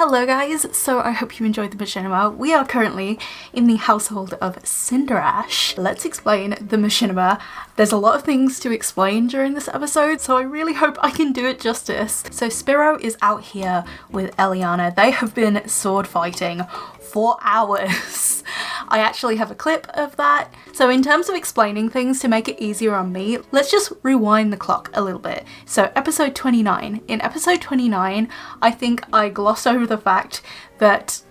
Hello guys, so I hope you enjoyed the machinima. We are currently in the household of Cinderash. Let's explain the machinima. There's a lot of things to explain during this episode, so I really hope I can do it justice. So Spiro is out here with Eliana. They have been sword fighting for hours. I actually have a clip of that. So in terms of explaining things to make it easier on me, let's just rewind the clock a little bit. So episode 29. In episode 29, I think I glossed over the fact that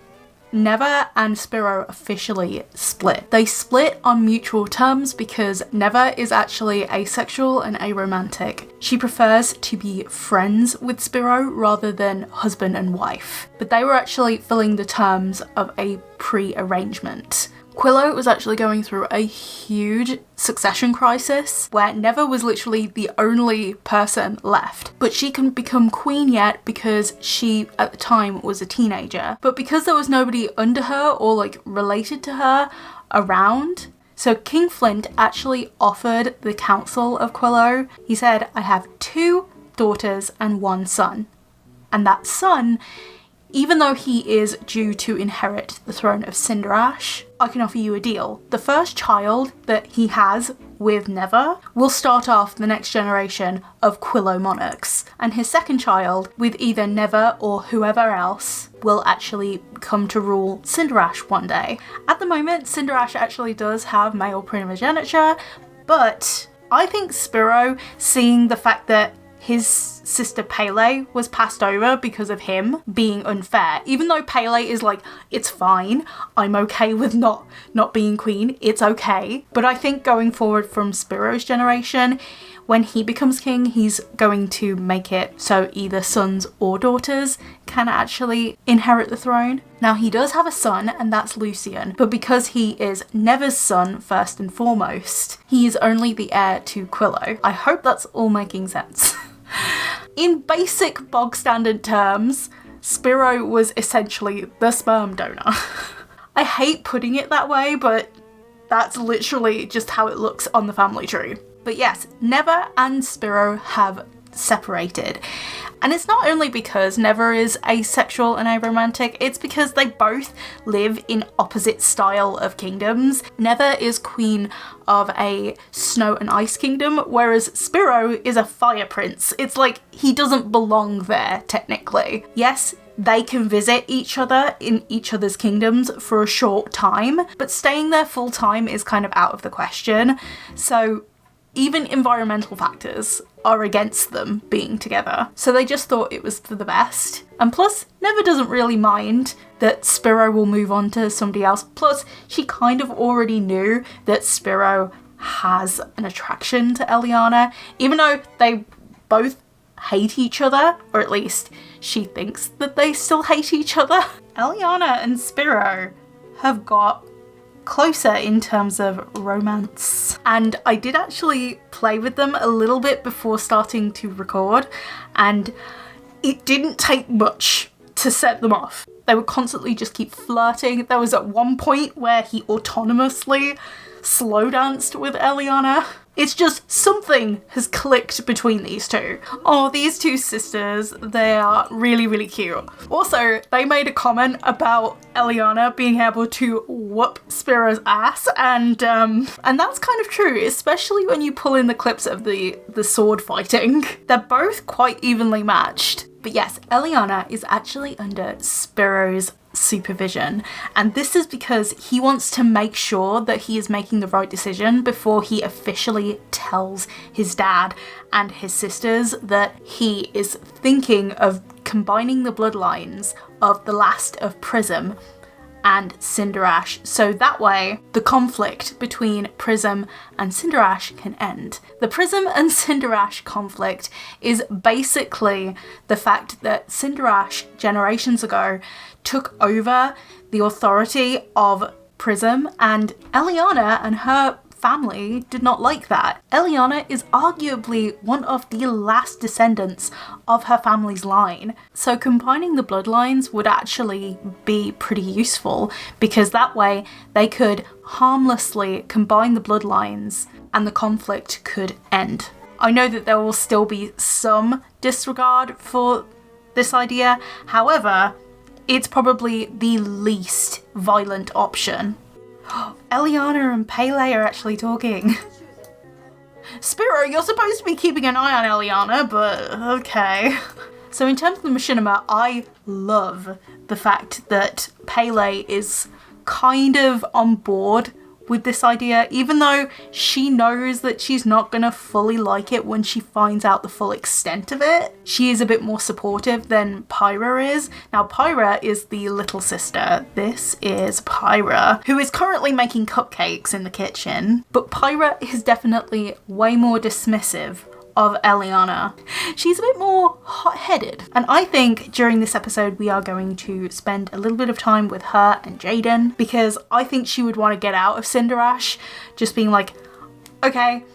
Neva and Spiro officially split. They split on mutual terms because Neva is actually asexual and aromantic. She prefers to be friends with Spiro rather than husband and wife. But they were actually filling the terms of a pre-arrangement. Quillo was actually going through a huge succession crisis where Neva was literally the only person left. But she couldn't become queen yet because she, at the time, was a teenager. But because there was nobody under her or like related to her around, so King Flint actually offered the counsel of Quillo. He said, I have 2 daughters and 1 son. And that son, even though he is due to inherit the throne of Cinderash, I can offer you a deal. The first child that he has with Neva will start off the next generation of Quillo monarchs. And his second child, with either Neva or whoever else, will actually come to rule Cinderash one day. At the moment, Cinderash actually does have male primogeniture, but I think Spiro, seeing the fact that his sister Pele was passed over because of him being unfair. Even though Pele is like, it's fine, I'm okay with not being queen, it's okay. But I think going forward from Spiro's generation, when he becomes king, he's going to make it so either sons or daughters can actually inherit the throne. Now he does have a son, and that's Lucian, but because he is Neva's son first and foremost, he is only the heir to Quillo. I hope that's all making sense. In basic bog standard terms, Spiro was essentially the sperm donor. I hate putting it that way, but that's literally just how it looks on the family tree. But yes, Neva and Spiro have separated. And it's not only because Neva is asexual and aromantic, it's because they both live in opposite style of kingdoms. Neva is queen of a snow and ice kingdom, whereas Spiro is a fire prince. It's like he doesn't belong there, technically. Yes, they can visit each other in each other's kingdoms for a short time, but staying there full time is kind of out of the question. So even environmental factors are against them being together. So they just thought it was for the best. And plus, Neva doesn't really mind that Spiro will move on to somebody else. Plus, she kind of already knew that Spiro has an attraction to Eliana, even though they both hate each other, or at least she thinks that they still hate each other. Eliana and Spiro have got closer in terms of romance. And I did actually play with them a little bit before starting to record, and it didn't take much to set them off. They would constantly just keep flirting. There was at one point where he autonomously slow danced with Eliana. It's just something has clicked between these two. Oh, these two sisters, they are really, really cute. Also, they made a comment about Eliana being able to whoop Spiro's ass, and that's kind of true, especially when you pull in the clips of the sword fighting. They're both quite evenly matched. But yes, Eliana is actually under Spiro's supervision, and this is because he wants to make sure that he is making the right decision before he officially tells his dad and his sisters that he is thinking of combining the bloodlines of the last of Prism and Cinderash, so that way the conflict between Prism and Cinderash can end. The Prism and Cinderash conflict is basically the fact that Cinderash generations ago took over the authority of Prism, and Eliana and her family did not like that. Eliana is arguably one of the last descendants of her family's line, so combining the bloodlines would actually be pretty useful, because that way they could harmlessly combine the bloodlines and the conflict could end. I know that there will still be some disregard for this idea, however, it's probably the least violent option. Eliana and Pele are actually talking. Spiro, you're supposed to be keeping an eye on Eliana, but okay. So in terms of the machinima, I love the fact that Pele is kind of on board with this idea, even though she knows that she's not gonna fully like it when she finds out the full extent of it. She is a bit more supportive than Pyra is. Now, Pyra is the little sister. This is Pyra, who is currently making cupcakes in the kitchen. But Pyra is definitely way more dismissive of Eliana. She's a bit more hot-headed, and I think during this episode we are going to spend a little bit of time with her and Jaden, because I think she would want to get out of Cinderash, just being like, okay,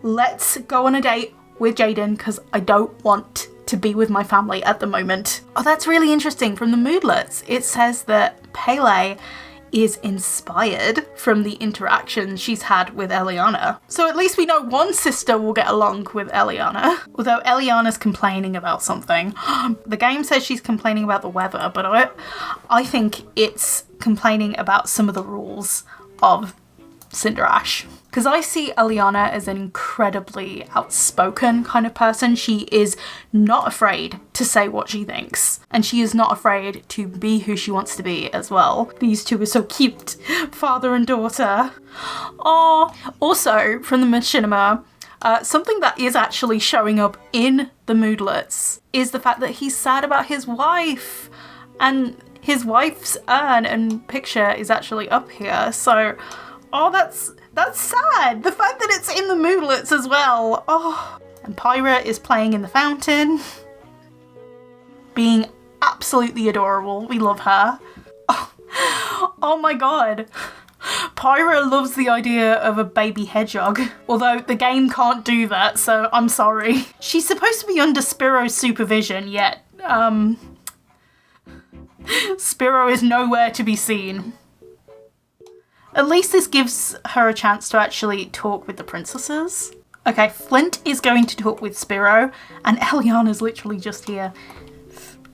let's go on a date with Jaden because I don't want to be with my family at the moment. Oh, that's really interesting. From the moodlets, it says that Pele is inspired from the interactions she's had with Eliana. So at least we know one sister will get along with Eliana. Although Eliana's complaining about something. The game says she's complaining about the weather, but I think it's complaining about some of the rules of Cinderash. Because I see Eliana as an incredibly outspoken kind of person. She is not afraid to say what she thinks. And she is not afraid to be who she wants to be as well. These two are so cute. Father and daughter. Oh, also from the machinima, something that is actually showing up in the moodlets is the fact that he's sad about his wife. And his wife's urn and picture is actually up here. So, oh, that's sad. The fact that it's in the moodlets as well. Oh, and Pyra is playing in the fountain, being absolutely adorable. We love her. Oh my god. Pyra loves the idea of a baby hedgehog, although the game can't do that, so I'm sorry. She's supposed to be under Spiro's supervision, yet, Spiro is nowhere to be seen. At least this gives her a chance to actually talk with the princesses. Okay, Flint is going to talk with Spiro, and Eliana's literally just here.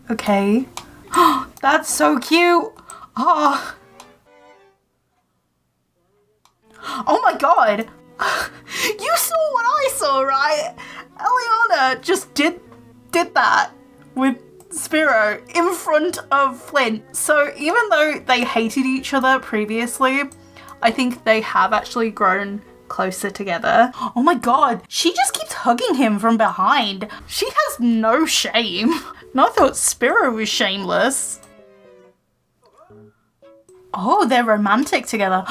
Okay. That's so cute! Oh. Oh my god! You saw what I saw, right? Eliana just did that with Spiro in front of Flint. So even though they hated each other previously, I think they have actually grown closer together. Oh my god, she just keeps hugging him from behind. She has no shame. And I thought Spiro was shameless. Oh, they're romantic together.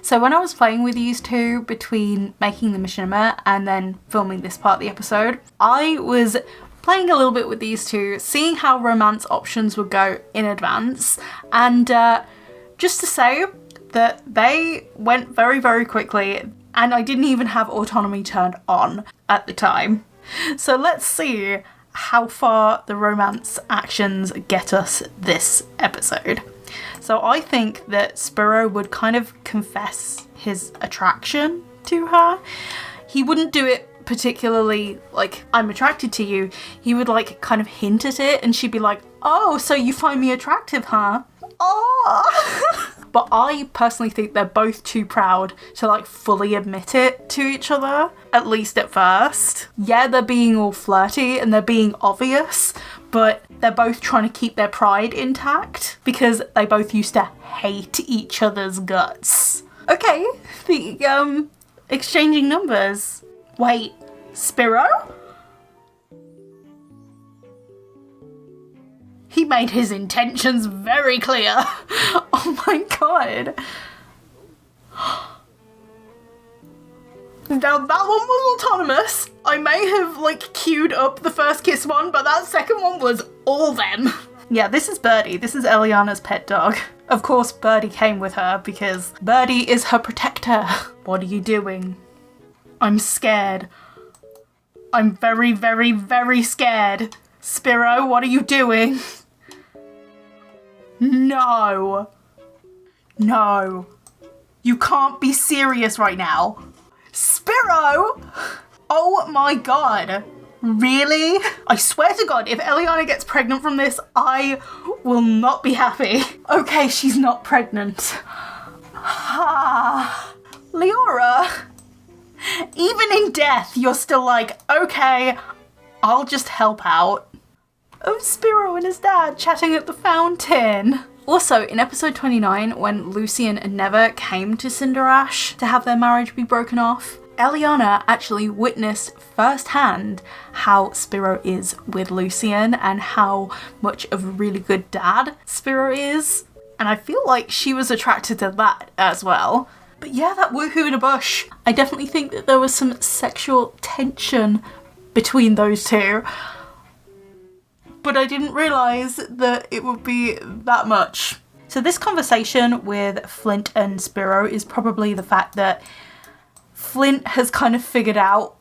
So when I was playing with these two between making the machinima and then filming this part of the episode, I was playing a little bit with these two, seeing how romance options would go in advance, and just to say that they went very, very quickly, and I didn't even have autonomy turned on at the time. So let's see how far the romance actions get us this episode. So I think that Spiro would kind of confess his attraction to her. He wouldn't do it particularly like, I'm attracted to you. He would like kind of hint at it, and she'd be like, oh, so you find me attractive, huh? Oh. But I personally think they're both too proud to like fully admit it to each other, at least at first. Yeah, they're being all flirty and they're being obvious, but they're both trying to keep their pride intact because they both used to hate each other's guts. Okay, the exchanging numbers. Wait, Spiro? He made his intentions very clear. Oh my god. Now that one was autonomous. I may have like queued up the first kiss one, but that second one was all them. Yeah, this is Birdie. This is Eliana's pet dog. Of course, Birdie came with her because Birdie is her protector. What are you doing? I'm scared. I'm very, very, very scared. Spiro, what are you doing? No. No. You can't be serious right now. Spiro! Oh my god. Really? I swear to god, if Eliana gets pregnant from this, I will not be happy. Okay, she's not pregnant. Leora, even in death, you're still like, okay, I'll just help out. Oh, Spiro and his dad chatting at the fountain. Also, in episode 29, when Lucian and Neva came to Cinderash to have their marriage be broken off, Eliana actually witnessed firsthand how Spiro is with Lucian and how much of a really good dad Spiro is. And I feel like she was attracted to that as well. But yeah, that woohoo in a bush. I definitely think that there was some sexual tension between those two. But I didn't realise that it would be that much. So this conversation with Flint and Spiro is probably the fact that Flint has kind of figured out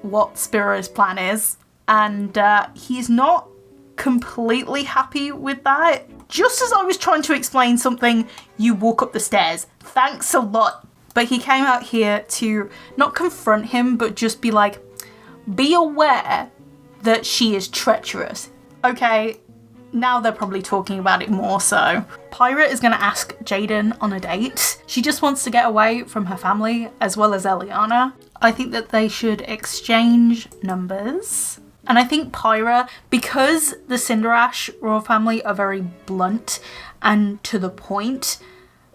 what Spiro's plan is, and he's not completely happy with that. Just as I was trying to explain something, you walk up the stairs. Thanks a lot. But he came out here to not confront him, but just be like, be aware that she is treacherous. Okay, now they're probably talking about it more so. Pyra is going to ask Jaden on a date. She just wants to get away from her family as well as Eliana. I think that they should exchange numbers. And I think Pyra, because the Cinderash royal family are very blunt and to the point,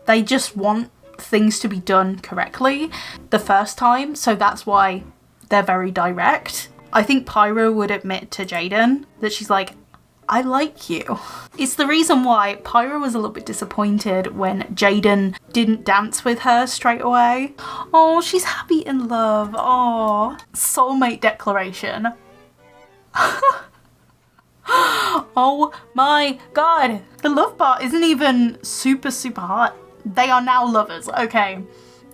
they just want things to be done correctly the first time. So that's why they're very direct. I think Pyra would admit to Jaden that she's like, I like you. It's the reason why Pyra was a little bit disappointed when Jaden didn't dance with her straight away. Oh, she's happy in love. Oh, soulmate declaration. Oh my god. The love part isn't even super hot. They are now lovers. Okay.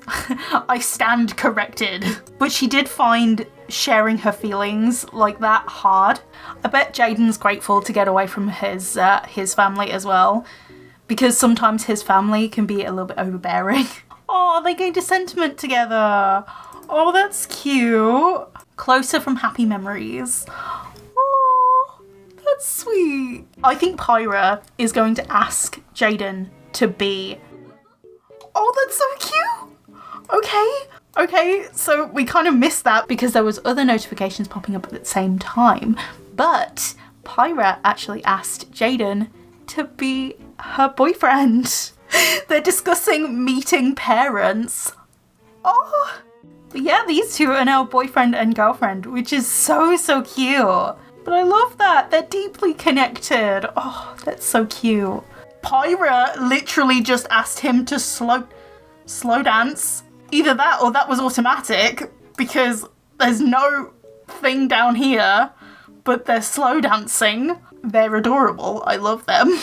I stand corrected. But she did find sharing her feelings like that hard. I bet Jaden's grateful to get away from his family as well, because sometimes his family can be a little bit overbearing. Oh, they gained a sentiment together. Oh, that's cute. Closer from happy memories. Oh, that's sweet. I think Pyra is going to ask Jaden to be... Oh, that's so cute. Okay, so we kind of missed that because there was other notifications popping up at the same time. But Pyra actually asked Jaden to be her boyfriend. They're discussing meeting parents. Oh, but yeah, these two are now boyfriend and girlfriend, which is so cute. But I love that. They're deeply connected. Oh, that's so cute. Pyra literally just asked him to slow dance. Either that or that was automatic, because there's no thing down here, but they're slow dancing. They're adorable. I love them.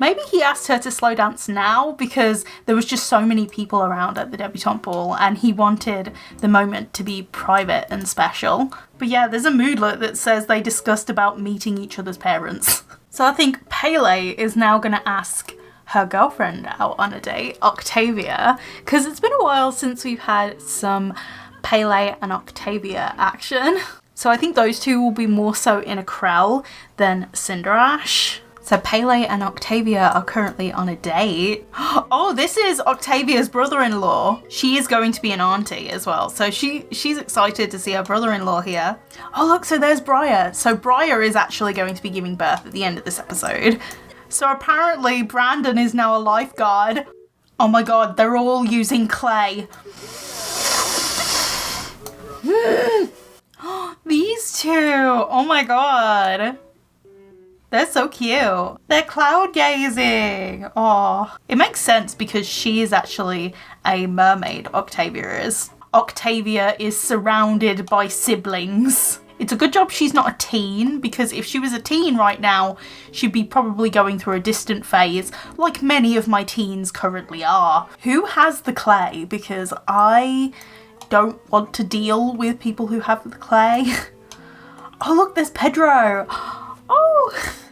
Maybe he asked her to slow dance now because there was just so many people around at the debutante ball and he wanted the moment to be private and special. But yeah, there's a moodlet that says they discussed about meeting each other's parents. So I think Pele is now going to ask her girlfriend out on a date, Octavia, because it's been a while since we've had some Pele and Octavia action. So I think those two will be more so in a Krell than Cinderash. So Pele and Octavia are currently on a date. Oh, this is Octavia's brother-in-law. She is going to be an auntie as well. So she's excited to see her brother-in-law here. Oh look, so there's Briar. So Briar is actually going to be giving birth at the end of this episode. So apparently Brandon is now a lifeguard. Oh my god, they're all using clay. These two, oh my god. They're so cute. They're cloud gazing. Oh, it makes sense because she is actually a mermaid, Octavia is. Octavia is surrounded by siblings. It's a good job she's not a teen, because if she was a teen right now, she'd be probably going through a distant phase, like many of my teens currently are. Who has the clay? Because I don't want to deal with people who have the clay. Oh look, there's Pedro. Oh!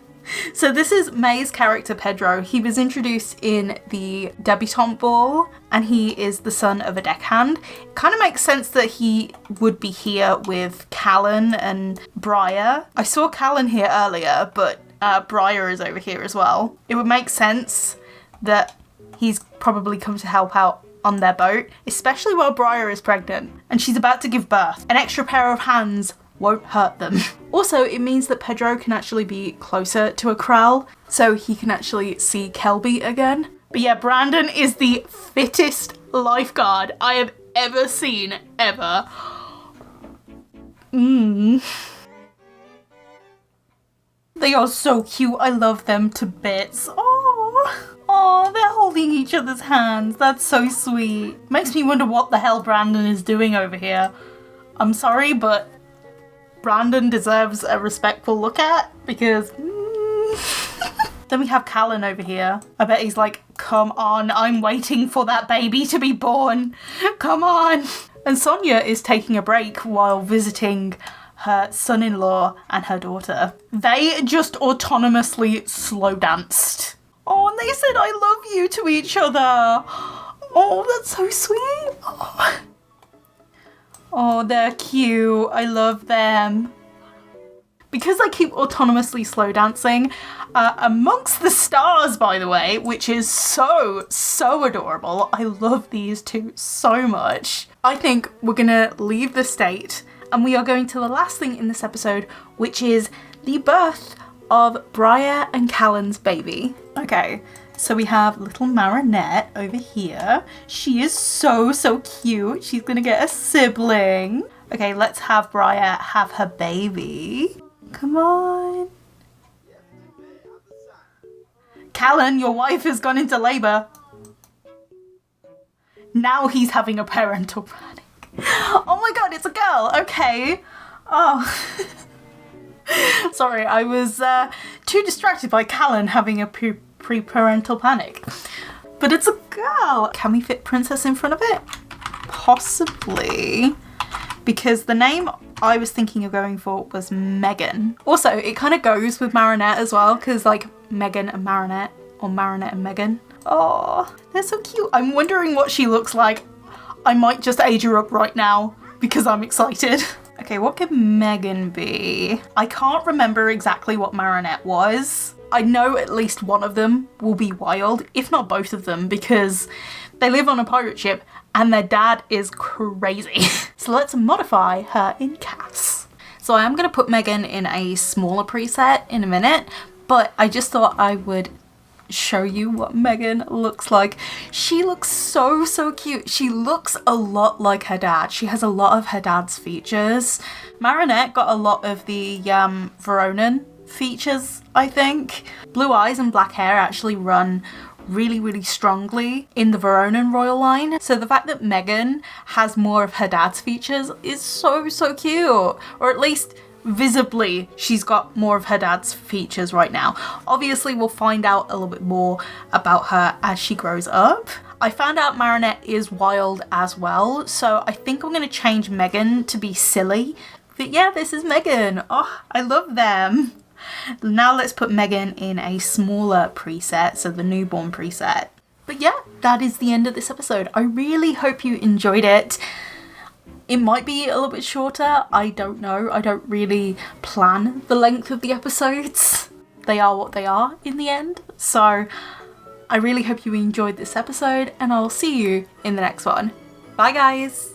So this is May's character, Pedro. He was introduced in the debutante ball and he is the son of a deckhand. It kind of makes sense that he would be here with Callan and Briar. I saw Callan here earlier, but Briar is over here as well. It would make sense that he's probably come to help out on their boat, especially while Briar is pregnant and she's about to give birth. An extra pair of hands won't hurt them. Also, it means that Pedro can actually be closer to a corral, so he can actually see Kelby again. But yeah, Brandon is the fittest lifeguard I have ever seen, ever. They are so cute. I love them to bits. Oh, they're holding each other's hands. That's so sweet. Makes me wonder what the hell Brandon is doing over here. I'm sorry, but Brandon deserves a respectful look at, because... Then we have Callan over here. I bet he's like, come on, I'm waiting for that baby to be born. Come on. And Sonia is taking a break while visiting her son-in-law and her daughter. They just autonomously slow danced. Oh, and they said I love you to each other. Oh, that's so sweet. Oh, they're cute. I love them. Because I keep autonomously slow dancing amongst the stars, by the way, which is so adorable. I love these two so much. I think we're gonna leave the state and we are going to the last thing in this episode, which is the birth of Briar and Callan's baby. Okay, so we have little Marinette over here. She is so cute. She's gonna get a sibling. Okay, let's have Briar have her baby. Come on. Callan, your wife has gone into labour. Now he's having a parental panic. Oh my god, it's a girl. Okay. Oh. Sorry, I was too distracted by Callan having a pre-parental panic. But it's a girl. Can we fit Princess in front of it? Possibly. Because the name I was thinking of going for was Megan. Also, it kind of goes with Marinette as well, because like Megan and Marinette, or Marinette and Megan. Oh, they're so cute. I'm wondering what she looks like. I might just age her up right now because I'm excited. Okay, what could Megan be? I can't remember exactly what Marinette was. I know at least one of them will be wild, if not both of them, because they live on a pirate ship and their dad is crazy. So let's modify her in Cass. So I am going to put Megan in a smaller preset in a minute, but I just thought I would show you what Megan looks like. She looks so cute. She looks a lot like her dad. She has a lot of her dad's features. Marinette got a lot of the Veronan features, I think. Blue eyes and black hair actually run really strongly in the Veronan royal line. So the fact that Megan has more of her dad's features is so cute. Or at least visibly she's got more of her dad's features right now. Obviously we'll find out a little bit more about her as she grows up. I found out Marinette is wild as well, so I think I'm going to change Megan to be silly. But yeah, this is Megan. Oh, I love them. Now let's put Megan in a smaller preset, so the newborn preset. But yeah, that is the end of this episode. I really hope you enjoyed it. It might be a little bit shorter, I don't know. I don't really plan the length of the episodes. They are what they are in the end. So I really hope you enjoyed this episode and I'll see you in the next one. Bye guys!